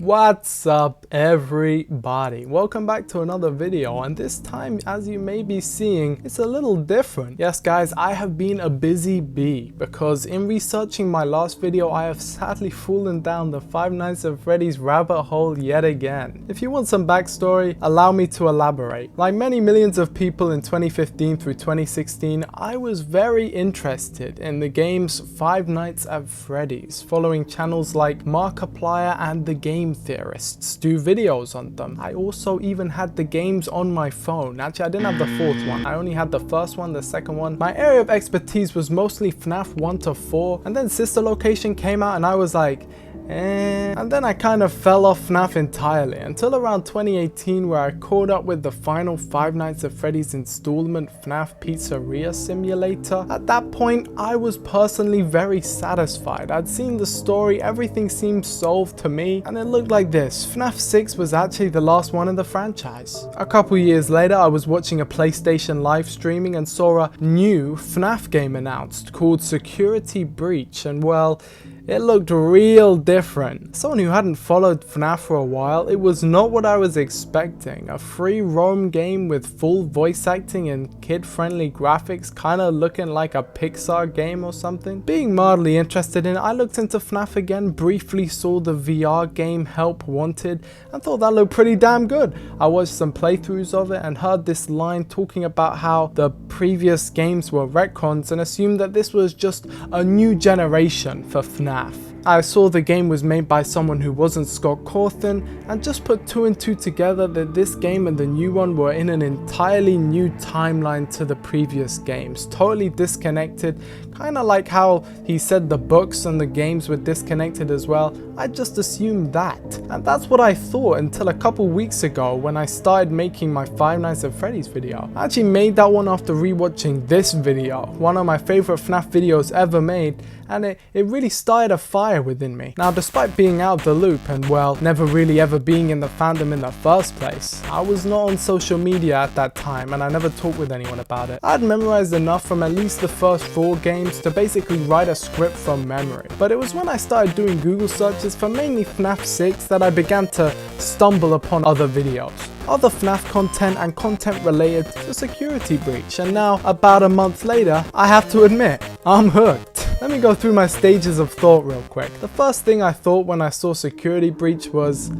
What's up everybody, welcome back to another video, and this time, as you may be seeing, it's a little different. Yes guys, I have been a busy bee because in researching my last video I have sadly fallen down the Five Nights at Freddy's rabbit hole yet again. If you want some backstory, allow me to elaborate. Like many millions of people in 2015 through 2016, I was very interested in the game's Five Nights at Freddy's, following channels like Markiplier and the Game Theorists do videos on them. I also even had the games on my phone. Actually, I didn't have the fourth one. I only had the first one, the second one. My area of expertise was mostly FNAF 1 to 4, and then Sister Location came out and I was like, and then I kind of fell off FNAF entirely until around 2018, where I caught up with the final Five Nights at Freddy's installment, FNAF Pizzeria Simulator. At that point, I was personally very satisfied. I'd seen the story, everything seemed solved to me, and it looked like this. FNAF 6 was actually the last one in the franchise. A couple years later, I was watching a PlayStation live streaming and saw a new FNAF game announced called Security Breach, and well, it looked real different. Someone who hadn't followed FNAF for a while, it was not what I was expecting. A free roam game with full voice acting and kid-friendly graphics, kinda looking like a Pixar game or something. Being mildly interested in it, I looked into FNAF again, briefly saw the VR game Help Wanted, and thought that looked pretty damn good. I watched some playthroughs of it and heard this line talking about how the previous games were retcons, and assumed that this was just a new generation for FNAF. I saw the game was made by someone who wasn't Scott Cawthon, and just put two and two together that this game and the new one were in an entirely new timeline to the previous games, totally disconnected, kind of like how he said the books and the games were disconnected as well. I just assumed that, and that's what I thought until a couple weeks ago when I started making my Five Nights at Freddy's video. I actually made that one after rewatching this video, one of my favorite FNAF videos ever made, and it really started a fire within me. Now, despite being out of the loop and well, never really ever being in the fandom in the first place, I was not on social media at that time and I never talked with anyone about it. I had memorized enough from at least the first 4 games to basically write a script from memory. But it was when I started doing Google searches for mainly FNAF 6 that I began to stumble upon other videos, other FNAF content and content related to Security Breach, and now about a month later, I have to admit, I'm hooked. Let me go through my stages of thought real quick. The first thing I thought when I saw Security Breach was,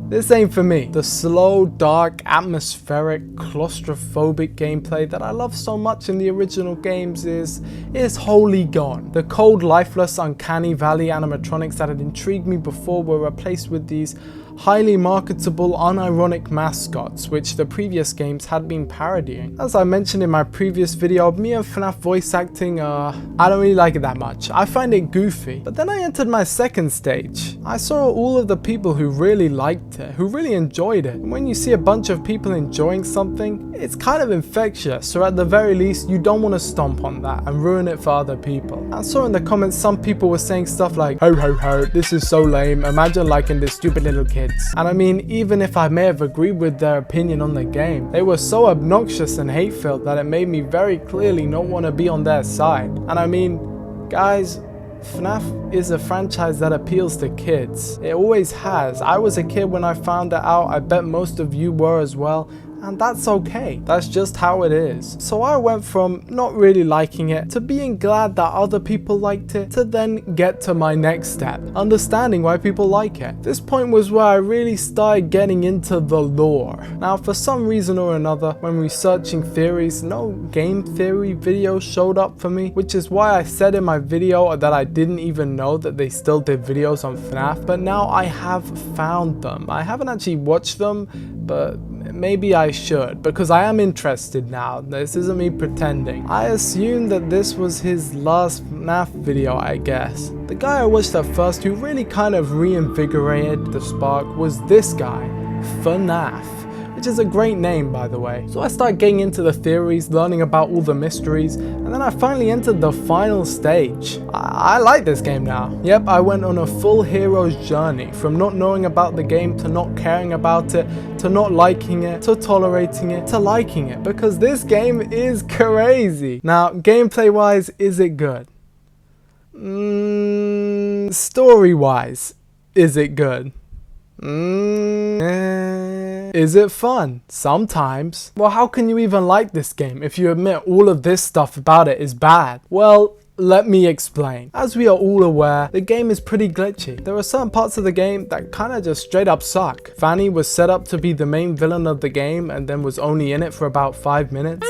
this ain't for me. The slow, dark, atmospheric, claustrophobic gameplay that I love so much in the original games is wholly gone. The cold, lifeless, uncanny valley animatronics that had intrigued me before were replaced with these highly marketable, unironic mascots, which the previous games had been parodying. As I mentioned in my previous video, me and FNAF voice acting, I don't really like it that much. I find it goofy. But then I entered my second stage. I saw all of the people who really liked it, who really enjoyed it. And when you see a bunch of people enjoying something, it's kind of infectious, or at the very least, you don't want to stomp on that and ruin it for other people. I saw in the comments some people were saying stuff like, ho ho ho, this is so lame, imagine liking this stupid little kid. And I mean, even if I may have agreed with their opinion on the game, they were so obnoxious and hate-filled that it made me very clearly not want to be on their side. And I mean, guys, FNAF is a franchise that appeals to kids. It always has. I was a kid when I found it out. I bet most of you were as well. And that's okay. That's just how it is. So I went from not really liking it to being glad that other people liked it, to then get to my next step, understanding why people like it. This point was where I really started getting into the lore. Now, for some reason or another, when researching theories, no game theory videos showed up for me, which is why I said in my video that I didn't even know that they still did videos on FNAF, but now I have found them. I haven't actually watched them, but maybe I should, because I am interested now. This isn't me pretending. I assumed that this was his last FNAF video, I guess. The guy I watched at first who really kind of reinvigorated the spark was this guy, FNAF, which is a great name, by the way. So I started getting into the theories, learning about all the mysteries, and then I finally entered the final stage. I like this game now. Yep, I went on a full hero's journey, from not knowing about the game to not caring about it, to not liking it, to tolerating it, to liking it, because this game is crazy. Now, gameplay wise, is it good? Story wise, is it good? Is it fun? Sometimes. Well, how can you even like this game if you admit all of this stuff about it is bad? Well, let me explain. As we are all aware, the game is pretty glitchy. There are certain parts of the game that kinda just straight up suck. Vanny was set up to be the main villain of the game and then was only in it for about 5 minutes.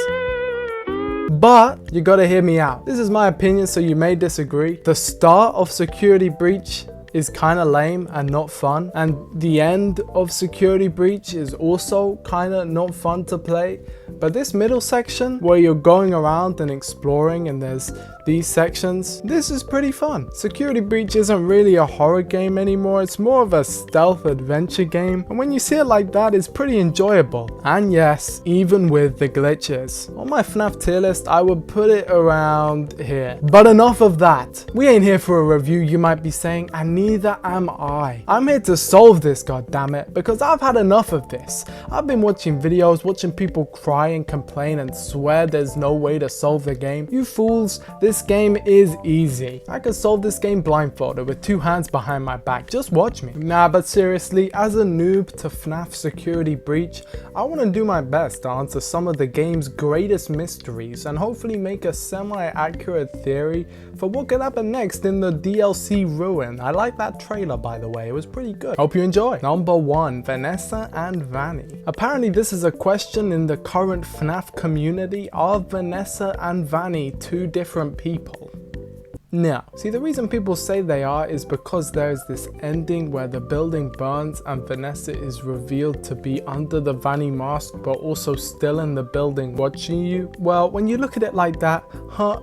But you gotta hear me out. This is my opinion, so you may disagree. The start of Security Breach is kind of lame and not fun, and the end of Security Breach is also kind of not fun to play. But this middle section where you're going around and exploring and there's these sections, this is pretty fun. Security Breach isn't really a horror game anymore, it's more of a stealth adventure game, and when you see it like that, it's pretty enjoyable. And yes, even with the glitches. On my FNAF tier list, I would put it around here. But enough of that. We ain't here for a review, you might be saying, and neither am I. I'm here to solve this, goddammit, because I've had enough of this. I've been watching videos, watching people cry and complain and swear there's no way to solve the game. You fools, this game is easy. I could solve this game blindfolded with 2 hands behind my back. Just watch me. Nah, but seriously, as a noob to FNAF Security Breach, I want to do my best to answer some of the game's greatest mysteries and hopefully make a semi-accurate theory for what could happen next in the DLC Ruin. I like that trailer, by the way. It was pretty good. Hope you enjoy. Number 1, Vanessa and Vanny. Apparently this is a question in the current FNAF community. Are Vanessa and Vanny 2 different people? Now, see, the reason people say they are is because there's this ending where the building burns and Vanessa is revealed to be under the Vanny mask but also still in the building watching you. Well, when you look at it like that,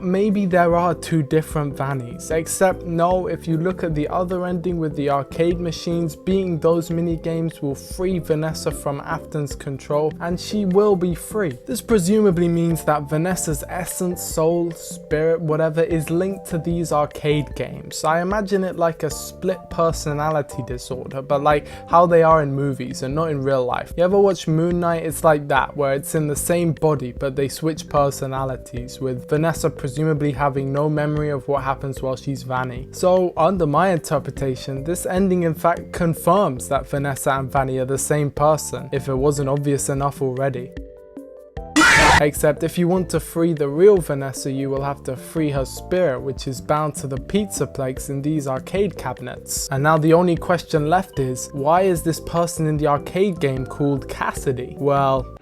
maybe there are 2 different Vannys. Except no, if you look at the other ending with the arcade machines, beating those mini games will free Vanessa from Afton's control and she will be free. This presumably means that Vanessa's essence, soul, spirit, whatever is linked to these arcade games. I imagine it like a split personality disorder, but like how they are in movies and not in real life. You ever watch Moon Knight? It's like that, where it's in the same body but they switch personalities, with Vanessa presumably having no memory of what happens while she's Vanny. So under my interpretation, this ending in fact confirms that Vanessa and Vanny are the same person, if it wasn't obvious enough already. Except if you want to free the real Vanessa, you will have to free her spirit, which is bound to the pizza plaques in these arcade cabinets. And now the only question left is, why is this person in the arcade game called Cassidy? Well,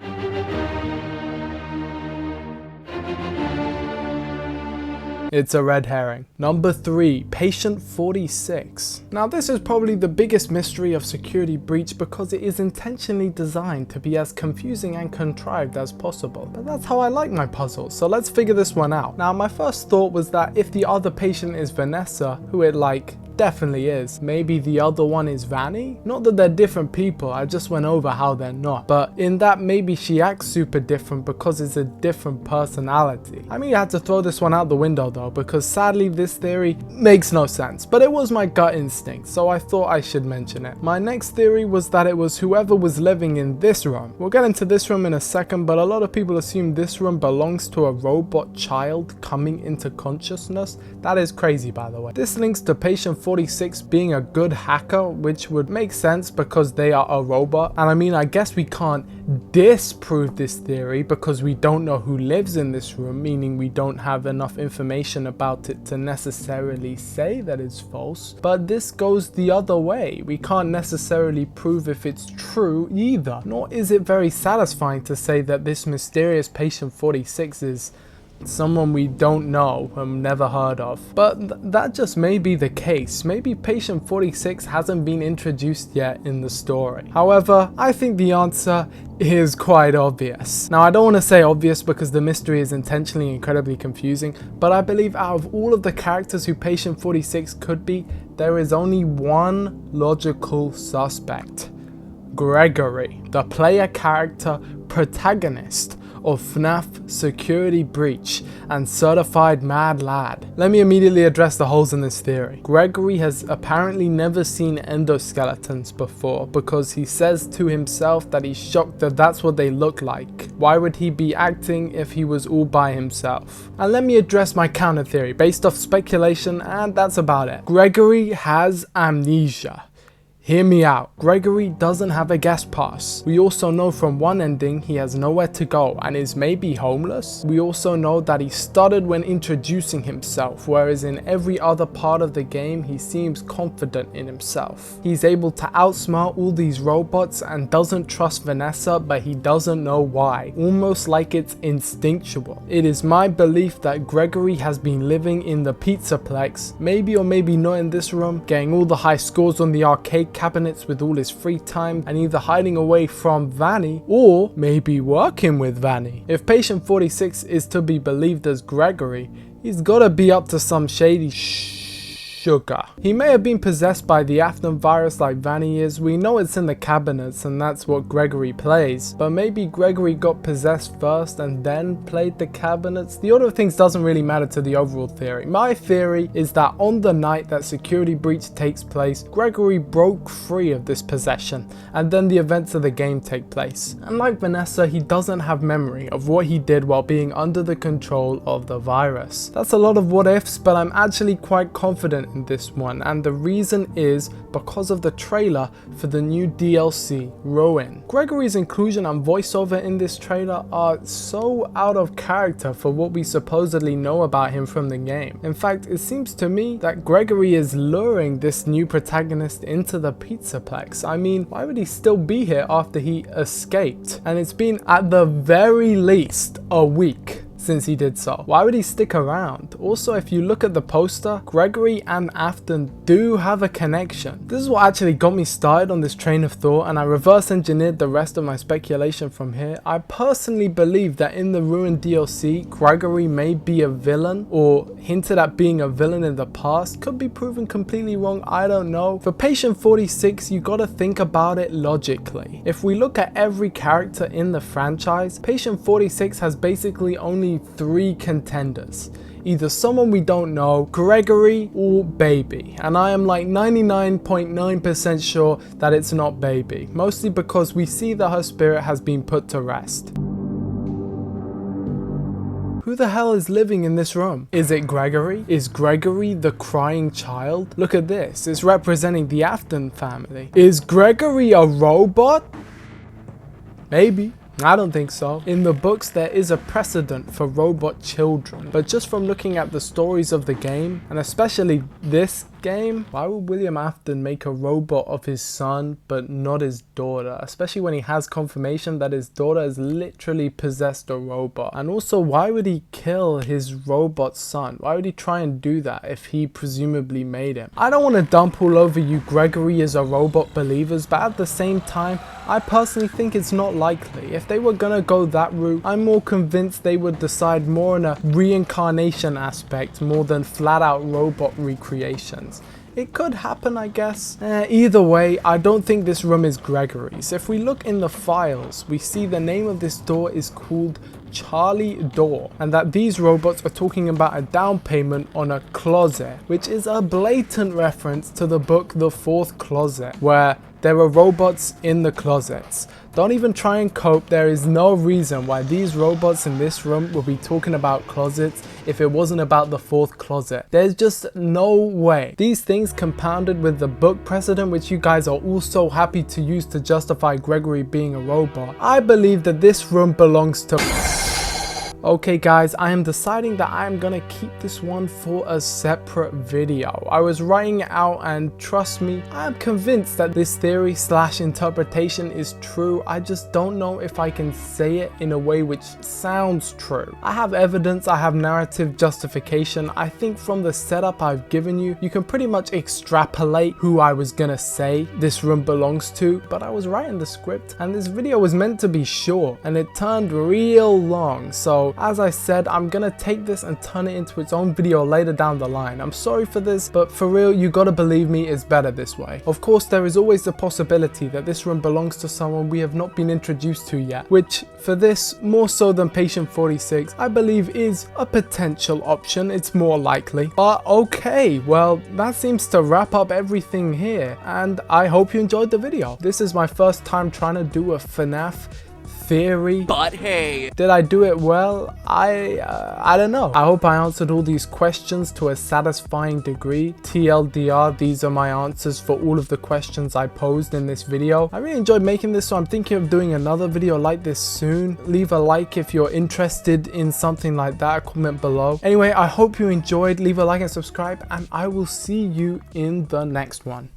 it's a red herring. Number 3, Patient 46. Now this is probably the biggest mystery of Security Breach because it is intentionally designed to be as confusing and contrived as possible. But that's how I like my puzzles, so let's figure this one out. Now my first thought was that if the other patient is Vanessa, who it definitely is, maybe the other one is Vanny? Not that they're different people, I just went over how they're not. But in that maybe she acts super different because it's a different personality. I mean, I had to throw this one out the window though, because sadly this theory makes no sense, but it was my gut instinct, so I thought I should mention it. My next theory was that it was whoever was living in this room. We'll get into this room in a second, but a lot of people assume this room belongs to a robot child coming into consciousness. That is crazy, by the way. This links to Patient 46 being a good hacker, which would make sense because they are a robot. And I mean, I guess we can't disprove this theory because we don't know who lives in this room, meaning we don't have enough information about it to necessarily say that it's false. But this goes the other way. We can't necessarily prove if it's true either. Nor is it very satisfying to say that this mysterious Patient 46 is someone we don't know and never heard of. But that just may be the case. Maybe Patient 46 hasn't been introduced yet in the story. However, I think the answer is quite obvious. Now, I don't want to say obvious because the mystery is intentionally incredibly confusing, but I believe out of all of the characters who Patient 46 could be, there is only one logical suspect. Gregory, the player character protagonist of FNAF Security Breach and Certified Mad Lad. Let me immediately address the holes in this theory. Gregory has apparently never seen endoskeletons before because he says to himself that he's shocked that that's what they look like. Why would he be acting if he was all by himself? And let me address my counter theory based off speculation, and that's about it. Gregory has amnesia. Hear me out. Gregory doesn't have a guest pass. We also know from one ending he has nowhere to go and is maybe homeless. We also know that he stuttered when introducing himself, whereas in every other part of the game he seems confident in himself. He's able to outsmart all these robots and doesn't trust Vanessa, but he doesn't know why, almost like it's instinctual. It is my belief that Gregory has been living in the Pizzaplex, maybe or maybe not in this room, getting all the high scores on the arcade cabinets with all his free time, and either hiding away from Vanny or maybe working with Vanny. If Patient 46 is to be believed as Gregory, he's gotta be up to some shady sugar. He may have been possessed by the FNAF virus like Vanny is. We know it's in the cabinets and that's what Gregory plays, but maybe Gregory got possessed first and then played the cabinets. The order of things doesn't really matter to the overall theory. My theory is that on the night that security breach takes place, Gregory broke free of this possession and then the events of the game take place. And like Vanessa, he doesn't have memory of what he did while being under the control of the virus. That's a lot of what ifs, but I'm actually quite confident in this one, and the reason is because of the trailer for the new DLC, Ruin. Gregory's inclusion and voiceover in this trailer are so out of character for what we supposedly know about him from the game. In fact, it seems to me that Gregory is luring this new protagonist into the Pizzaplex. I mean, why would he still be here after he escaped? And it's been at the very least a week since he did so. Why would he stick around? Also, if you look at the poster, Gregory and Afton do have a connection. This is what actually got me started on this train of thought, and I reverse engineered the rest of my speculation from here. I personally believe that in the Ruined DLC, Gregory may be a villain, or hinted at being a villain in the past. Could be proven completely wrong, I don't know. For Patient 46, you gotta think about it logically. If we look at every character in the franchise, Patient 46 has basically only 3 contenders. Either someone we don't know, Gregory, or Baby. And I am like 99.9% sure that it's not Baby. Mostly because we see that her spirit has been put to rest. Who the hell is living in this room? Is it Gregory? Is Gregory the crying child? Look at this, it's representing the Afton family. Is Gregory a robot? Maybe. I don't think so. In the books there is a precedent for robot children, but just from looking at the stories of the game, and especially this game, why would William Afton make a robot of his son but not his daughter, especially when he has confirmation that his daughter has literally possessed a robot? And also, why would he kill his robot son? Why would he try and do that if he presumably made him? I don't want to dump all over you Gregory is a robot believers, but at the same time, I personally think it's not likely. If they were gonna go that route, I'm more convinced they would decide more on a reincarnation aspect more than flat out robot recreations. It could happen, I guess. Either way, I don't think this room is Gregory's. If we look in the files, we see the name of this door is called Charlie Door, and that these robots are talking about a down payment on a closet, which is a blatant reference to the book The Fourth Closet, where there are robots in the closets. Don't even try and cope. There is no reason why these robots in this room will be talking about closets if it wasn't about the fourth closet. There's just no way. These things compounded with the book precedent, which you guys are all so happy to use to justify Gregory being a robot. I believe that this room belongs to... Okay guys, I am deciding that I am gonna keep this one for a separate video. I was writing it out and trust me, I am convinced that this theory / interpretation is true. I just don't know if I can say it in a way which sounds true. I have evidence, I have narrative justification. I think from the setup I've given you, you can pretty much extrapolate who I was gonna say this room belongs to, but I was writing the script and this video was meant to be short and it turned real long. So as I said, I'm gonna take this and turn it into its own video later down the line. I'm sorry for this, but for real, you gotta believe me, it's better this way. Of course, there is always the possibility that this room belongs to someone we have not been introduced to yet, which for this, more so than Patient 46, I believe is a potential option. It's more likely. But okay, well, that seems to wrap up everything here, and I hope you enjoyed the video. This is my first time trying to do a FNAF theory. But hey, Did I do it well? I don't know. I hope I answered all these questions to a satisfying degree. TLDR, these are my answers for all of the questions I posed in this video. I really enjoyed making this, so I'm thinking of doing another video like this soon. Leave a like if you're interested in something like that. Comment below. Anyway, I hope you enjoyed. Leave a like and subscribe, and I will see you in the next one.